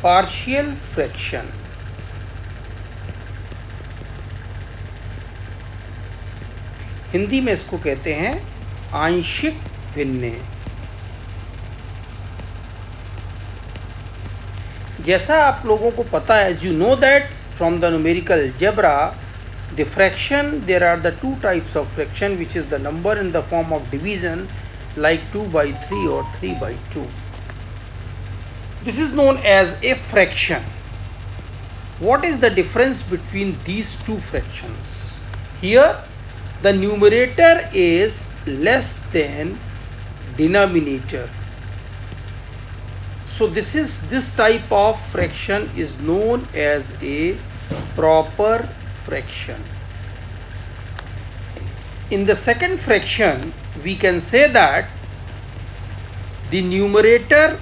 Partial fraction. Hindi में इसको कहते हैं आंशिक भिन्न। जैसा आप लोगों को पता है, as you know that from the numerical algebra, the fraction, there are the two types of fraction, which is the number in the form of division like 2 by 3 or 3 by 2. This is known as a fraction. What is the difference between these two fractions? Here the numerator is less than denominator. So this type of fraction is known as a proper fraction. In the second fraction, we can say that the numerator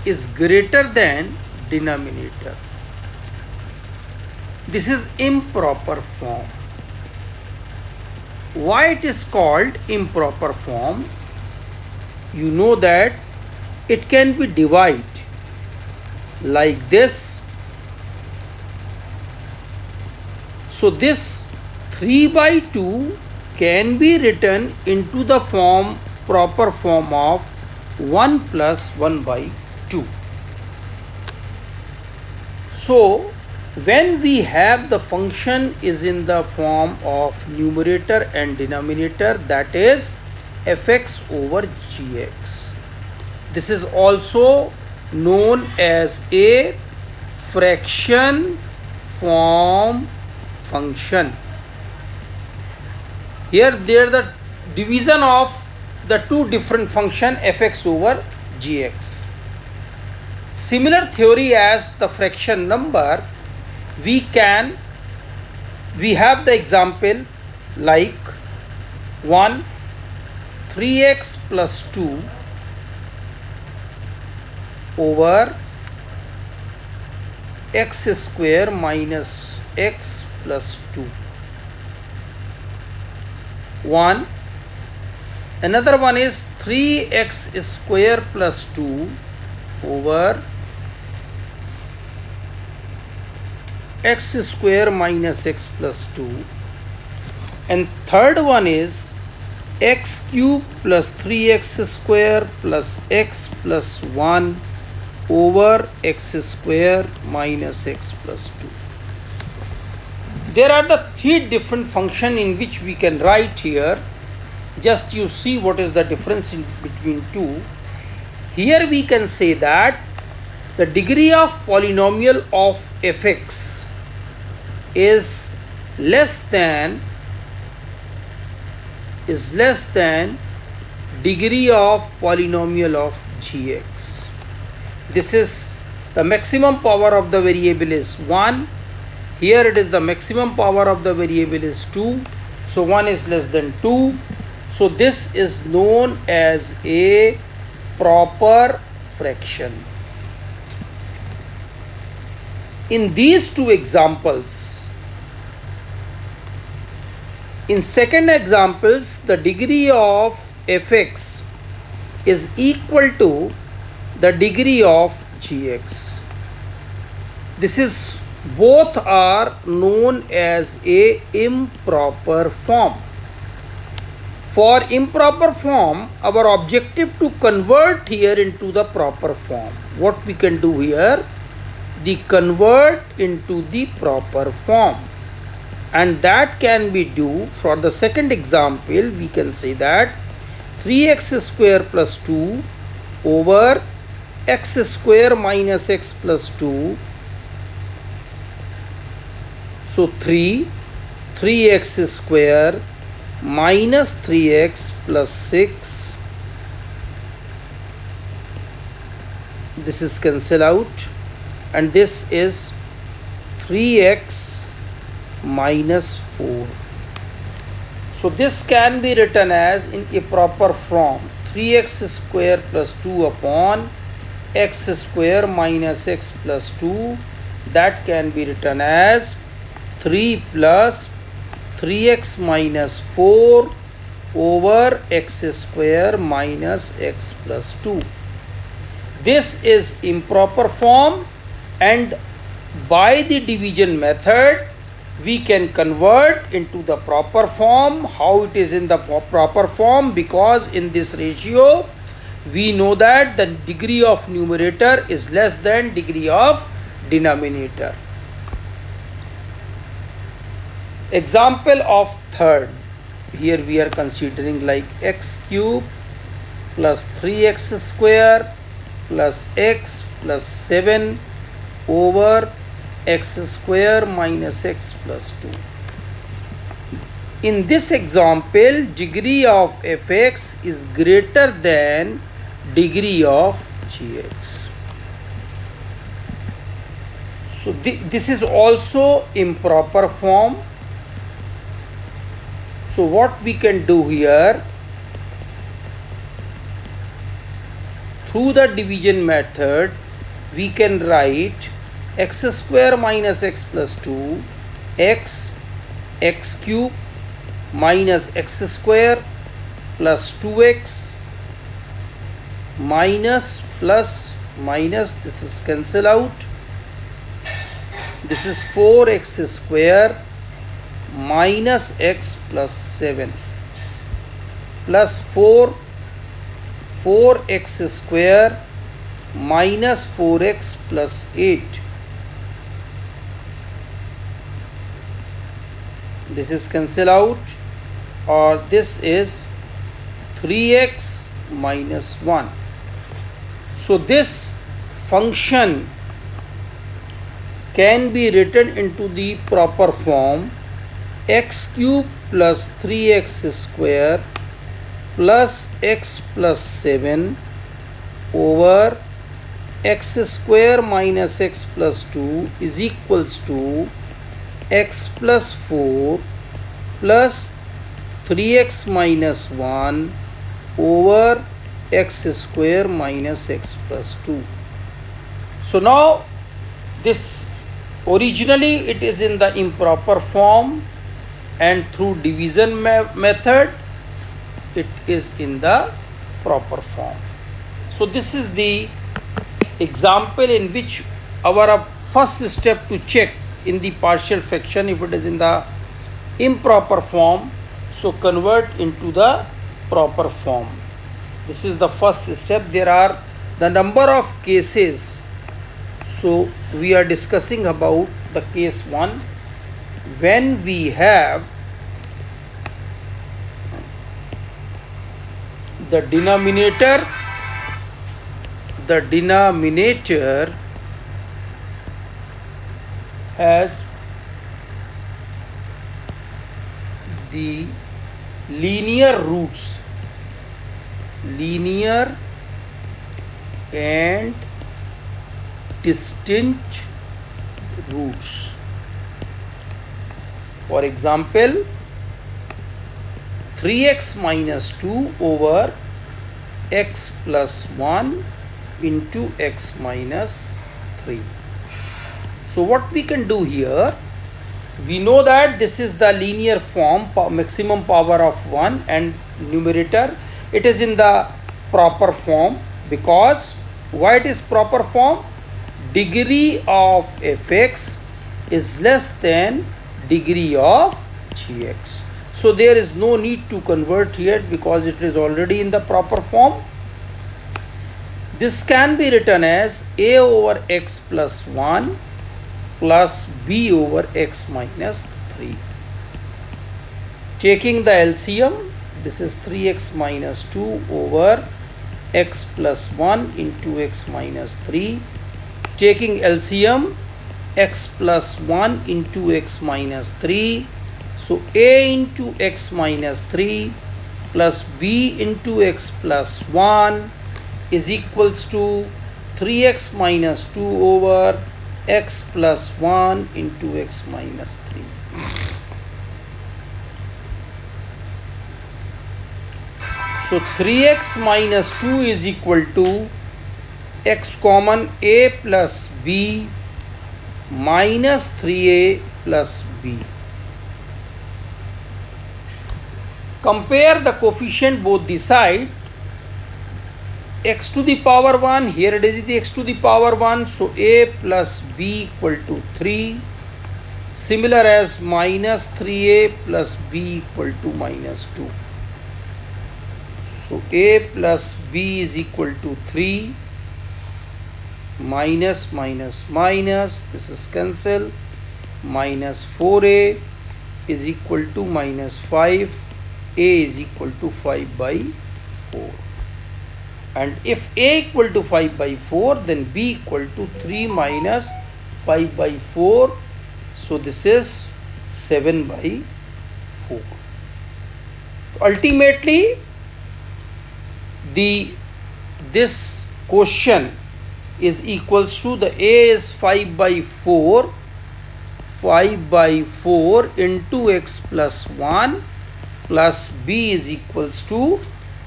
is greater than denominator. This is improper form. Why it is called improper form? You know that it can be divided like this. So this 3 by 2 can be written into the proper form of 1 plus 1 by 2. So when we have the function is in the form of numerator and denominator, that is fx over gx. This is also known as a fraction form function. Here there the division of the two different function fx over gx. Similar theory as the fraction number, we have the example like 1 3x plus 2 over x square minus x plus 2. Another one is 3x square plus 2 over x square minus x plus 2. And third one is x cube plus 3x square plus x plus 1 over x square minus x plus 2. There are the three different functions in which we can write here. Just you see what is the difference between two. Here we can say that the degree of polynomial of fx is less than degree of polynomial of gx. This is the maximum power of the variable is 1. Here it is the maximum power of the variable is 2. So 1 is less than 2. So this is known as a proper fraction. In these two examples, in second examples, the degree of fx is equal to the degree of gx. This is both are known as a improper form. For improper form, our objective to convert here into the proper form. What we can do here? The convert into the proper form. And that can be do for the second example. We can say that 3x square plus 2 over x square minus x plus 2. So 3x square minus 3x plus 6. This is cancel out, and this is 3x minus 4. So this can be written as in a proper form 3x square plus 2 upon x square minus x plus 2. That can be written as 3 plus 3x minus 4 over x square minus x plus 2. This is improper form, and by the division method we can convert into the proper form. How it is in the proper form? Because in this ratio we know that the degree of numerator is less than degree of denominator. Example of third, here we are considering like x cube plus 3x square plus x plus 7 over x square minus x plus 2. In this example, degree of fx is greater than degree of gx. So this is also improper form. So what we can do here, through the division method we can write x square minus x plus 2 x cube minus x square plus 2x minus plus minus, this is cancel out, this is 4x square minus x plus 7 plus 4x square minus 4x plus 8. This is cancel out, or this is 3x minus 1. So this function can be written into the proper form x cube plus 3x square plus x plus 7 over x square minus x plus 2 is equals to x plus 4 plus 3x minus 1 over x square minus x plus 2. So now this originally it is in the improper form, and through division method it is in the proper form. So this is the example in which our first step to check in the partial fraction if it is in the improper form, so convert into the proper form. This is the first step. There are the number of cases, so we are discussing about the case 1 when we have the denominator has the linear roots, linear and distinct roots. For example, 3x minus 2 over x plus 1 into x minus 3. So what we can do here, we know that this is the linear form, maximum power of 1, and numerator it is in the proper form. Because why it is proper form? Degree of fx is less than degree of gx. So there is no need to convert here because it is already in the proper form. This can be written as a over x plus 1 plus b over x minus 3. Taking the LCM, this is 3x minus 2 over x plus 1 into x minus 3. Taking LCM, x plus 1 into x minus 3. So a into x minus 3 plus b into x plus 1 is equals to 3x minus 2 over x plus 1 into x minus 3. So 3x minus 2 is equal to x common a plus b minus 3a plus b. Compare the coefficient both the side. x to the power 1, here it is the x to the power 1, so a plus b equal to 3. Similar as minus 3a plus b equal to minus 2. So a plus b is equal to 3, minus minus minus, this is cancel, minus 4a is equal to minus 5, a is equal to 5 by 4. And if a equal to 5 by 4, then b equal to 3 minus 5 by 4. So this is 7 by 4. Ultimately, this question is equals to, the a is 5 by 4, 5 by 4 into x plus 1 plus b is equals to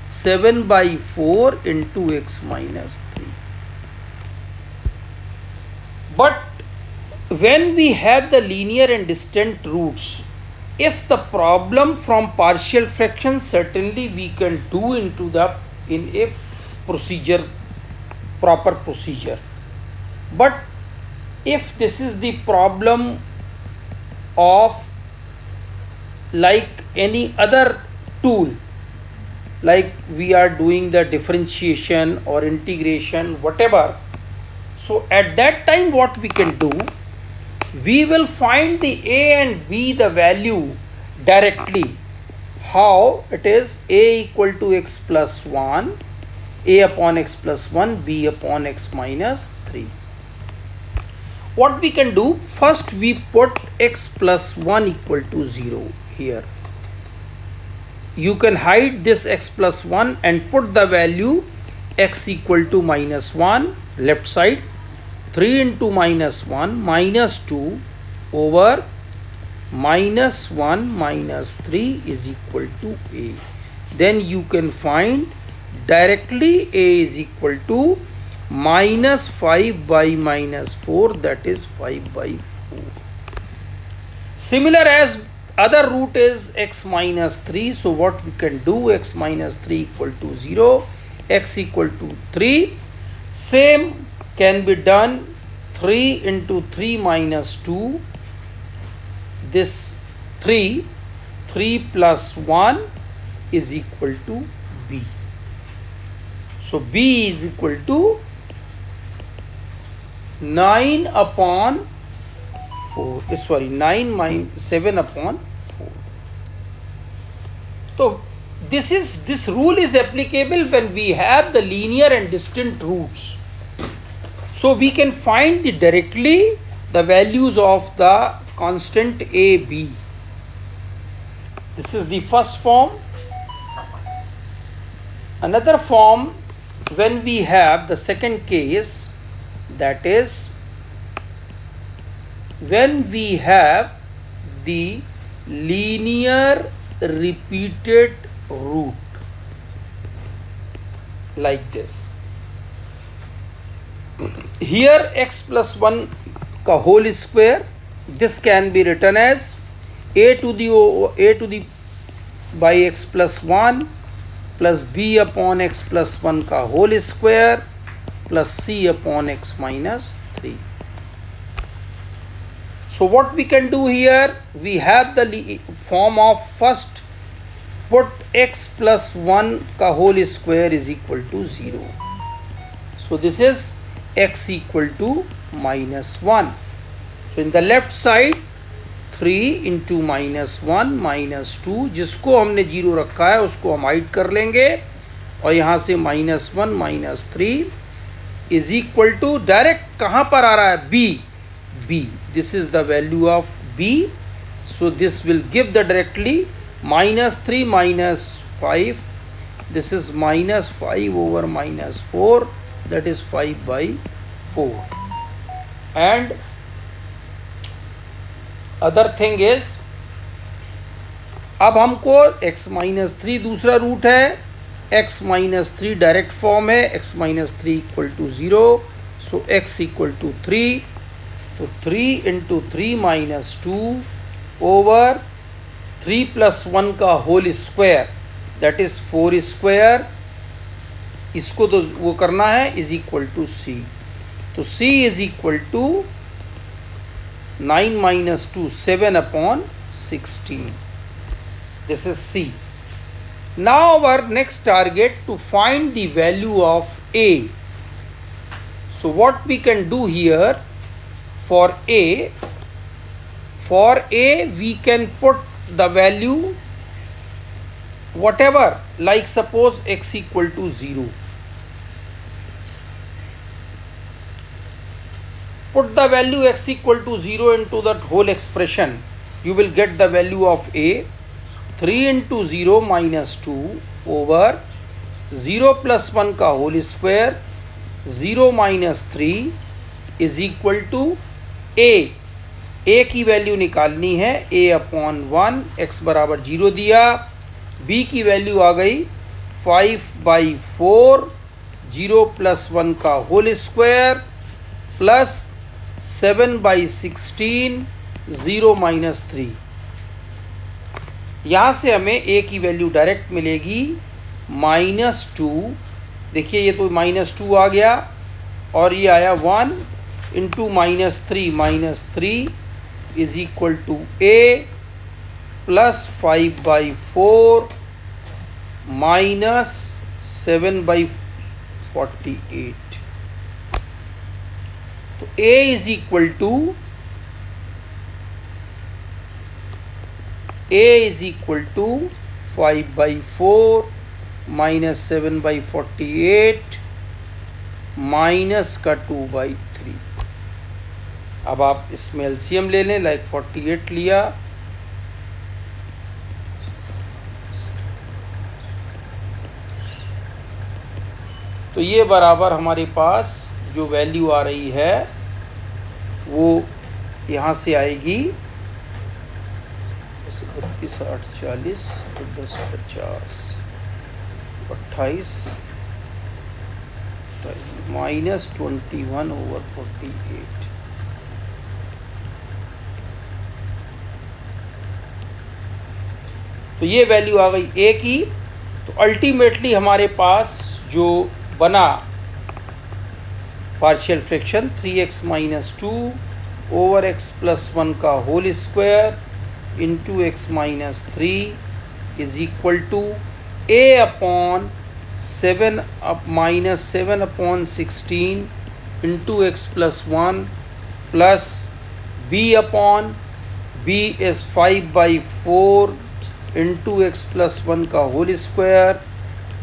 7 by 4 into x minus 3. But when we have the linear and distant roots, if the problem from partial fractions, certainly we can do in a procedure, proper procedure. But if this is the problem of like any other tool, like we are doing the differentiation or integration, whatever, so at that time what we can do, we will find the a and b the value directly. How it is? A equal to x plus 1, a upon x plus 1, b upon x minus 3. What we can do? First we put x plus 1 equal to 0 here. You can hide this x plus 1 and put the value x equal to minus 1 left side. 3 into minus 1 minus 2 over minus 1 minus 3 is equal to a. Then you can find directly a is equal to minus 5 by minus 4, that is 5 by 4. Similar as other root is x minus 3, so what we can do, x minus 3 equal to 0, x equal to 3. Same can be done, 3 into 3 minus 2, this 3 plus 1 is equal to b. So b is equal to 9 upon 4, 9 minus 7 upon 4. So this rule is applicable when we have the linear and distant roots. So we can find directly the values of the constant a, b. This is the first form. Another form, when we have the second case, that is when we have the linear repeated root like this. Here x plus 1 ka whole square, this can be written as a to the by x plus 1 plus b upon x plus 1 ka whole square plus c upon x minus 3. So what we can do here, we have the form of first put x plus 1 ka whole square is equal to 0. So this is x equal to minus 1. So in the left side 3 into minus 1 minus 2, जिसको हमने 0 रखा है उसको हम hide कर लेंगे और यहाँ से minus 1 minus 3 is equal to, direct कहाँ पर आ रहा है, b. This is the value of b. So this will give the directly minus 3 minus 5. This is minus 5 over minus 4, that is 5 by 4. And other thing is, अब हमको x माइनस 3 दूसरा root है, x माइनस 3 डायरेक्ट फॉर्म है, x माइनस 3 equal to 0, so x equal to 3, तो 3 into 3 minus 2 over 3 plus 1 का whole square, that is 4 square इसको तो वो करना है, इज इक्वल टू सी। तो c is equal to 9 minus 2 7/16. This is c. Now our next target to find the value of a. So what we can do here for a we can put the value whatever, like suppose x equal to 0. Put the value x equal to 0 into that whole expression. You will get the value of a. 3 into 0 minus 2 over 0 plus 1 का whole square 0 minus 3 is equal to a. a की value निकालनी है, a upon 1, x बराबर 0 दिया, b की value आ गई 5/4, 0 plus 1 का whole square plus 7/16, 0 minus 3। यहाँ से हमें a की वैल्यू डायरेक्ट मिलेगी -2। देखिए ये तो -2 आ गया और ये आया 1 into -3 is equal to a plus 5/4 minus 7/48। तो a is equal to 5/4 minus 7/48 minus का 2/3। अब आप इसमें एलसीएम ले लें, लाइक 48 लिया, तो ये बराबर हमारे पास जो वैल्यू आ रही है वो यहाँ से आएगी 32, 8, 40, 10, 50, 28 -21/48। तो ये वैल्यू आ गई a की। तो अल्टीमेटली हमारे पास जो बना partial fraction 3x - 2 over x + 1 का whole square into x - 3 is equal to a upon 7/16 into x + 1 plus b upon b is 5/4 into x + 1 का whole square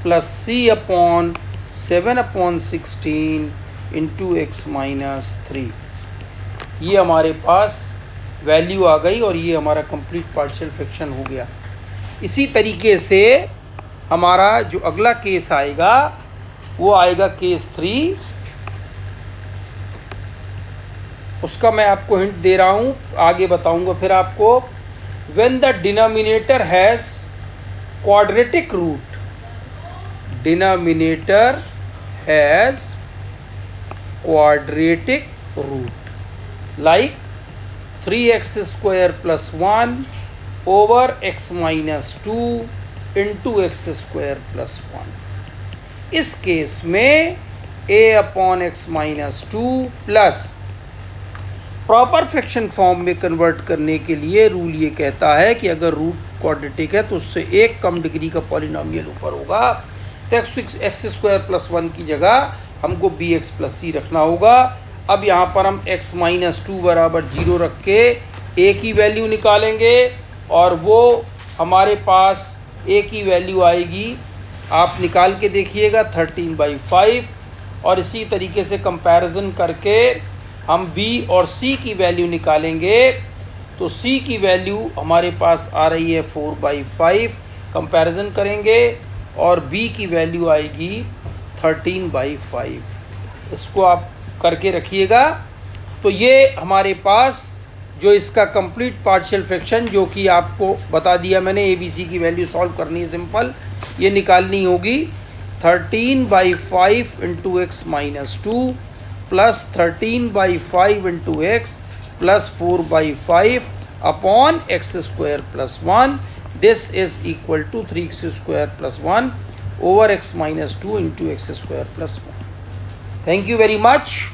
plus c upon 7/16 into x - 3। ये हमारे पास value आ गई और ये हमारा complete partial fraction हो गया। इसी तरीके से हमारा जो अगला केस आएगा वो आएगा केस 3। उसका मैं आपको हिंट दे रहा हूँ, आगे बताऊँगा फिर आपको। When the denominator has quadratic root, denominator has quadratic root, like 3x² + 1 over x - 2 into x² + 1। इस केस में a upon x - 2 plus proper fraction form में कन्वर्ट करने के लिए रूल ये कहता है कि अगर रूट क्वाड्रेटिक है तो उससे एक कम डिग्री का पॉलिनोमियल ऊपर होगा। तो x² + 1 की जगह हमको bx + c रखना होगा। अब यहाँ पर हम x - 2 बराबर 0 रख के a की वैल्यू निकालेंगे और वो हमारे पास a की वैल्यू आएगी, आप निकाल के देखिएगा 13/5। और इसी तरीके से कंपैरिजन करके हम b और c की वैल्यू निकालेंगे। तो c की वैल्यू हमारे पास आ रही है 4/5, कंपैरिजन करेंगे और b की वैल्यू आएगी 13/5। इसको आप करके रखिएगा। तो ये हमारे पास जो इसका कंप्लीट पार्शियल फ्रैक्शन, जो कि आपको बता दिया मैंने, ए बी सी की वैल्यू सॉल्व करनी है सिंपल, ये निकालनी होगी 13/5 into x - 2 plus 13/5 into x plus 4/5 upon x² + 1। This is equal to 3x² + 1 over x minus 2 into x square plus 1. Thank you very much.